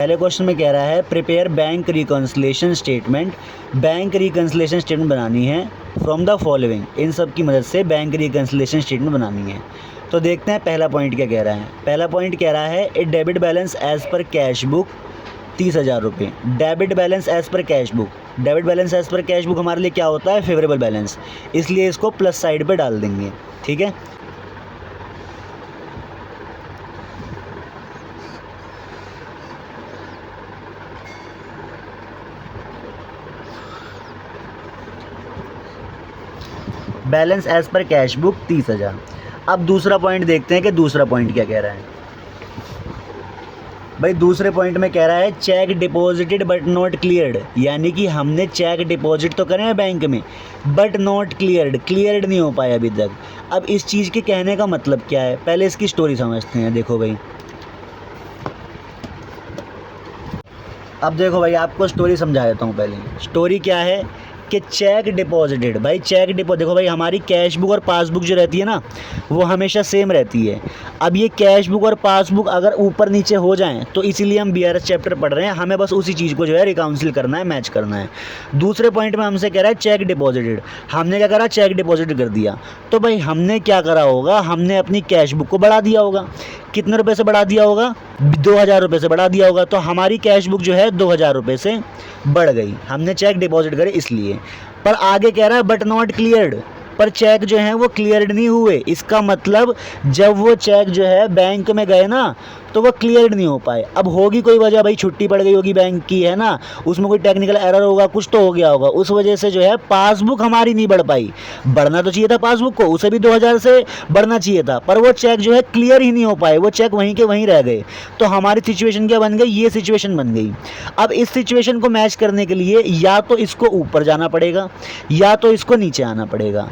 पहले क्वेश्चन में कह रहा है prepare bank reconciliation statement. Bank reconciliation statement बनानी है फ्रॉम द फॉलोइंग, इन सब की मदद से बैंक रिकन्सिलेशन स्टेटमेंट बनानी है। तो देखते हैं पहला पॉइंट क्या कह रहा है। पहला पॉइंट कह रहा है a debit balance as per cash book 30,000 रुपये। Debit balance as per cash book, debit balance as per cash book हमारे लिए क्या होता है, फेवरेबल बैलेंस, इसलिए इसको प्लस साइड पे डाल देंगे। ठीक है, balance as per cash book 30,000। अब दूसरा पॉइंट देखते हैं कि दूसरा पॉइंट क्या कह रहा है। भाई दूसरे पॉइंट में कह रहा है check deposited but not cleared, यानी कि हमने चेक डिपॉजिट तो करे हैं बैंक में बट नॉट क्लियर्ड नहीं हो पाया अभी तक। अब इस चीज़ के कहने का मतलब क्या है, पहले इसकी स्टोरी समझते हैं। देखो भाई, अब देखो भाई आपको स्टोरी समझा देता हूँ। पहले स्टोरी क्या है कि चेक डिपॉजिटेड, भाई चेक डिपॉजिट, देखो भाई हमारी कैश बुक और पासबुक जो रहती है ना वो हमेशा सेम रहती है। अब ये कैश बुक और पासबुक अगर ऊपर नीचे हो जाएं तो इसीलिए हम बीआरएस चैप्टर पढ़ रहे हैं, हमें बस उसी चीज़ को जो है रिकाउंसिल करना है, मैच करना है। दूसरे पॉइंट में हमसे कह रहा है चेक डिपॉजिटेड, हमने क्या करा, चेक डिपॉजिट कर दिया। तो भाई हमने क्या करा होगा, हमने अपनी कैश बुक को बढ़ा दिया होगा। कितने रुपए से बढ़ा दिया होगा, 2,000 रुपये से बढ़ा दिया होगा। तो हमारी कैश बुक जो है 2,000 रुपये से बढ़ गई, हमने चेक डिपॉजिट करे इसलिए। पर आगे कह रहा है बट नॉट क्लियर्ड, पर चेक जो है वो क्लियर्ड नहीं हुए। इसका मतलब जब वो चेक जो है बैंक में गए ना तो वो क्लियर्ड नहीं हो पाए। अब होगी कोई वजह, भाई छुट्टी पड़ गई होगी बैंक की, है ना, उसमें कोई टेक्निकल एरर होगा, कुछ तो हो गया होगा, उस वजह से जो है पासबुक हमारी नहीं बढ़ पाई। बढ़ना तो चाहिए था पासबुक को, उसे भी 2,000 से बढ़ना चाहिए था, पर वो चेक जो है क्लियर ही नहीं हो पाए, वो चेक वहीं के वहीं रह गए। तो हमारी सिचुएशन क्या बन गई, ये सिचुएशन बन गई। अब इस सिचुएशन को मैच करने के लिए या तो इसको ऊपर जाना पड़ेगा या तो इसको नीचे आना पड़ेगा।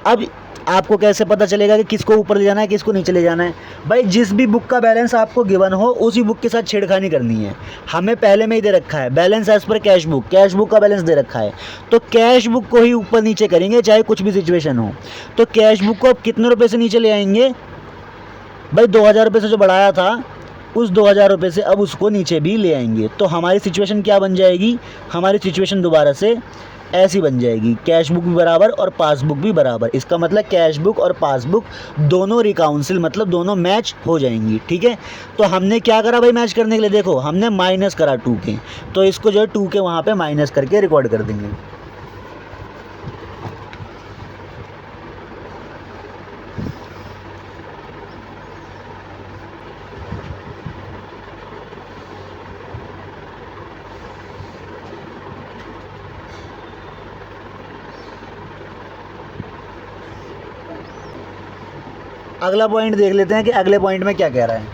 अब आपको कैसे पता चलेगा कि किसको ऊपर ले जाना है किसको नीचे ले जाना है, भाई जिस भी बुक का बैलेंस आपको गिवन हो उसी बुक के साथ छेड़खानी करनी है। हमें पहले में ही दे रखा है balance as per cash book का बैलेंस दे रखा है, तो कैश बुक को ही ऊपर नीचे करेंगे चाहे कुछ भी सिचुएशन हो। तो कैश बुक को अब कितने रुपए से नीचे ले आएंगे, भाई 2,000 रुपये से जो बढ़ाया था उस 2,000 रुपये से अब उसको नीचे भी ले आएंगे। तो हमारी सिचुएशन क्या बन जाएगी, हमारी सिचुएशन दोबारा से ऐसी बन जाएगी, कैश बुक भी बराबर और पासबुक भी बराबर। इसका मतलब कैश बुक और पासबुक दोनों रिकाउंसिल, मतलब दोनों मैच हो जाएंगी। ठीक है, तो हमने क्या करा भाई मैच करने के लिए, देखो हमने माइनस करा 2 के, तो इसको जो है 2 के वहाँ पे माइनस करके रिकॉर्ड कर देंगे। अगला पॉइंट देख लेते हैं कि अगले पॉइंट में क्या कह रहा है।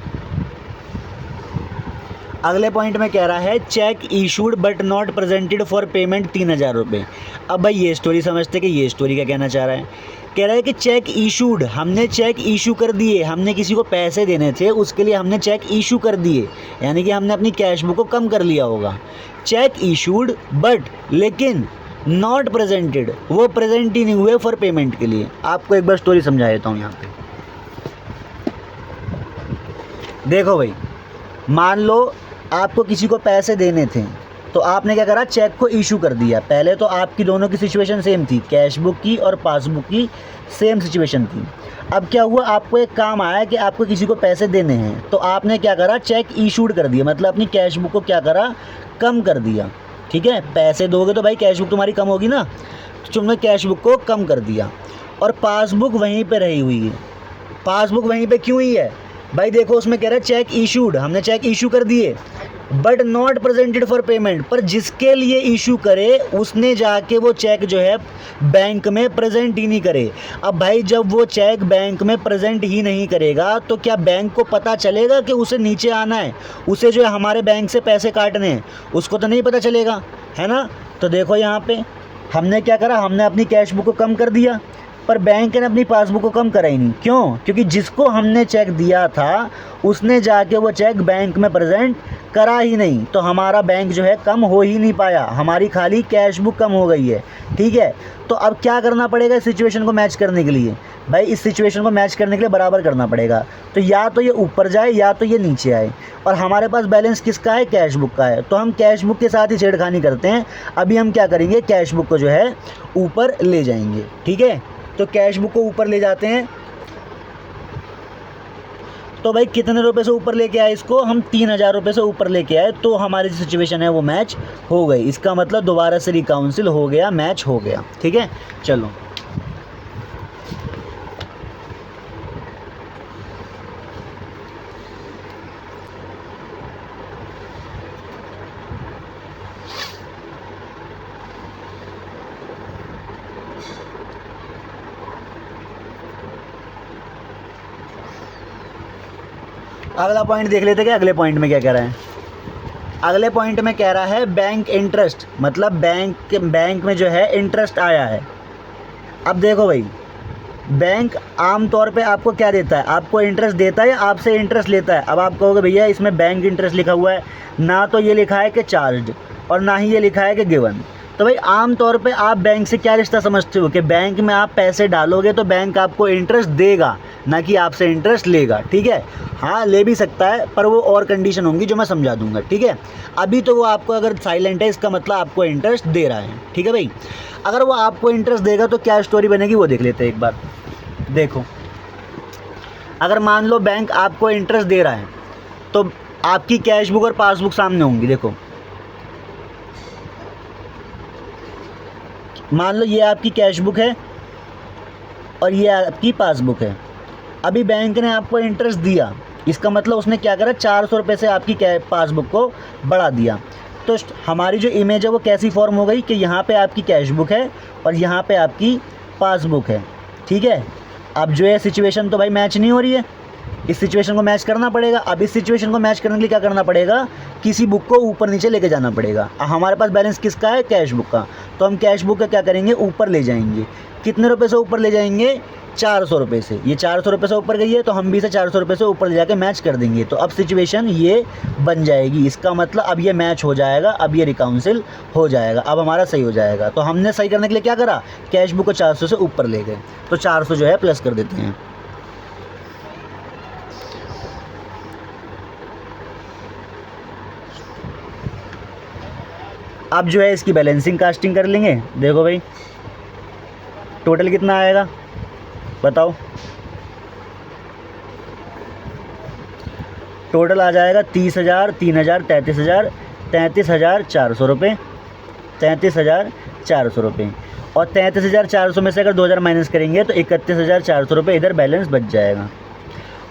अगले पॉइंट में कह रहा है check issued but not presented for payment 3,000 रुपये। अब भाई ये स्टोरी समझते कि ये स्टोरी क्या कहना चाह रहा है। कह रहा है कि चेक इशूड, हमने चेक इशू कर दिए, हमने किसी को पैसे देने थे उसके लिए हमने चेक इशू कर दिए, यानी कि हमने अपनी कैश बुक को कम कर लिया होगा। चेक इशूड बट, लेकिन नॉट प्रेजेंटेड, वो प्रेजेंट ही नहीं हुए फॉर पेमेंट के लिए। आपको एक बार स्टोरी समझा देता हूँ यहाँ पे। देखो भाई, मान लो आपको किसी को पैसे देने थे तो आपने क्या करा, चेक को इशू कर दिया। पहले तो आपकी दोनों की सिचुएशन सेम थी, कैश बुक की और पासबुक की सेम सिचुएशन थी। अब क्या हुआ, आपको एक काम आया कि आपको किसी को पैसे देने हैं, तो आपने क्या करा, चेक इशूड कर दिया, मतलब अपनी कैश बुक को क्या करा, कम कर दिया। ठीक है, पैसे दोगे तो भाई कैश बुक तुम्हारी कम होगी ना, तो तुमने कैश बुक को कम कर दिया और पासबुक वहीं पर रही हुई है। पासबुक वहीं पर क्यों ही है भाई, देखो उसमें कह रहा है चेक इशूड, हमने चेक इशू कर दिए but not presented for payment, पर जिसके लिए इशू करे उसने जाके वो चेक जो है बैंक में प्रेजेंट ही नहीं करे। अब भाई जब वो चेक बैंक में प्रेजेंट ही नहीं करेगा तो क्या बैंक को पता चलेगा कि उसे नीचे आना है, उसे जो है हमारे बैंक से पैसे काटने हैं, उसको तो नहीं पता चलेगा, है ना। तो देखो यहाँ पे हमने क्या करा, हमने अपनी कैश बुक को कम कर दिया, पर बैंक ने अपनी पासबुक को कम करा ही नहीं। क्यों? क्योंकि जिसको हमने चेक दिया था उसने जाके वो चेक बैंक में प्रेजेंट करा ही नहीं, तो हमारा बैंक जो है कम हो ही नहीं पाया, हमारी खाली कैश बुक कम हो गई है। ठीक है, तो अब क्या करना पड़ेगा इस सिचुएशन को मैच करने के लिए? भाई इस सिचुएशन को मैच करने के लिए बराबर करना पड़ेगा, तो या तो ये ऊपर जाए या तो ये नीचे आए, और हमारे पास बैलेंस किसका है? कैश बुक का है, तो हम कैश बुक के साथ ही छेड़खानी करते हैं। अभी हम क्या करेंगे, कैश बुक को जो है ऊपर ले जाएंगे। ठीक है, तो कैश बुक को ऊपर ले जाते हैं। तो भाई कितने रुपए से ऊपर लेके आए इसको? हम 3000 रुपये से ऊपर लेके आए, तो हमारी जो सिचुएशन है वो मैच हो गई। इसका मतलब दोबारा से रिकाउंसिल हो गया, मैच हो गया। ठीक है, चलो अगला पॉइंट देख लेते क्या अगले पॉइंट में क्या कह रहा है। अगले पॉइंट में कह रहा है बैंक इंटरेस्ट, मतलब बैंक में जो है इंटरेस्ट आया है। अब देखो भाई, बैंक आम तौर पे आपको क्या देता है? आपको इंटरेस्ट देता है या आपसे इंटरेस्ट लेता है? अब आप कहोगे भैया इसमें बैंक इंटरेस्ट लिखा हुआ है, ना तो ये लिखा है कि चार्ज्ड और ना ही ये लिखा है कि गिवन। तो भाई आम तौर पे आप बैंक से क्या रिश्ता समझते हो कि बैंक में आप पैसे डालोगे तो बैंक आपको इंटरेस्ट देगा, ना कि आपसे इंटरेस्ट लेगा। ठीक है, हाँ ले भी सकता है, पर वो और कंडीशन होंगी जो मैं समझा दूंगा। ठीक है, अभी तो वो आपको अगर साइलेंट है इसका मतलब आपको इंटरेस्ट दे रहा है। ठीक है भाई, अगर वो आपको इंटरेस्ट देगा तो क्या स्टोरी बनेगी वो देख लेते हैं एक बार। देखो, अगर मान लो बैंक आपको इंटरेस्ट दे रहा है तो आपकी कैश बुक और पासबुक सामने होंगी। देखो, मान लो ये आपकी कैश बुक है और ये आपकी पासबुक है। अभी बैंक ने आपको इंटरेस्ट दिया, इसका मतलब उसने क्या करा, 400 रुपये से आपकी पासबुक को बढ़ा दिया। तो हमारी जो इमेज है वो कैसी फॉर्म हो गई कि यहाँ पे आपकी कैश बुक है और यहाँ पे आपकी पासबुक है। ठीक है, अब जो है सिचुएशन तो भाई मैच नहीं हो रही है, इस सिचुएशन को मैच करना पड़ेगा। अब इस सिचुएशन को मैच करने के लिए क्या करना पड़ेगा, किसी बुक को ऊपर नीचे लेके जाना पड़ेगा। हमारे पास बैलेंस किसका है? कैश बुक का, तो हम कैश बुक का क्या करेंगे, ऊपर ले जाएंगे। कितने रुपए से ऊपर ले जाएंगे? 400 रुपये से। ये 400 रुपये से ऊपर गई है तो हम भी इसे 400 रुपये से ऊपर ले जाके मैच कर देंगे। तो अब सिचुएशन ये बन जाएगी, इसका मतलब अब ये मैच हो जाएगा, अब ये रिकाउंसिल हो जाएगा, अब हमारा सही हो जाएगा। तो हमने सही करने के लिए क्या करा, कैश बुक को 400 से ऊपर ले गए, तो 400 जो है प्लस कर देते हैं। अब जो है इसकी बैलेंसिंग कास्टिंग कर लेंगे। देखो भाई टोटल कितना आएगा बताओ, टोटल आ जाएगा 30,000, 3,000, 33,000, 33,400 रुपये, 33,400 रुपये। और 33,400 में से अगर 2,000 माइनस करेंगे तो 31,400 रुपये इधर बैलेंस बच जाएगा।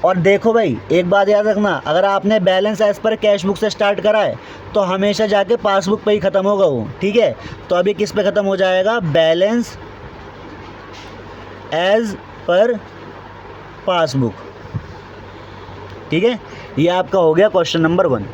और देखो भाई एक बात याद रखना, अगर आपने balance as per cash book से स्टार्ट करा है तो हमेशा जाके पासबुक पे ही ख़त्म होगा वो। ठीक है, तो अभी किस पे ख़त्म हो जाएगा, बैलेंस एज पर पासबुक। ठीक है, ये आपका हो गया क्वेश्चन नंबर 1।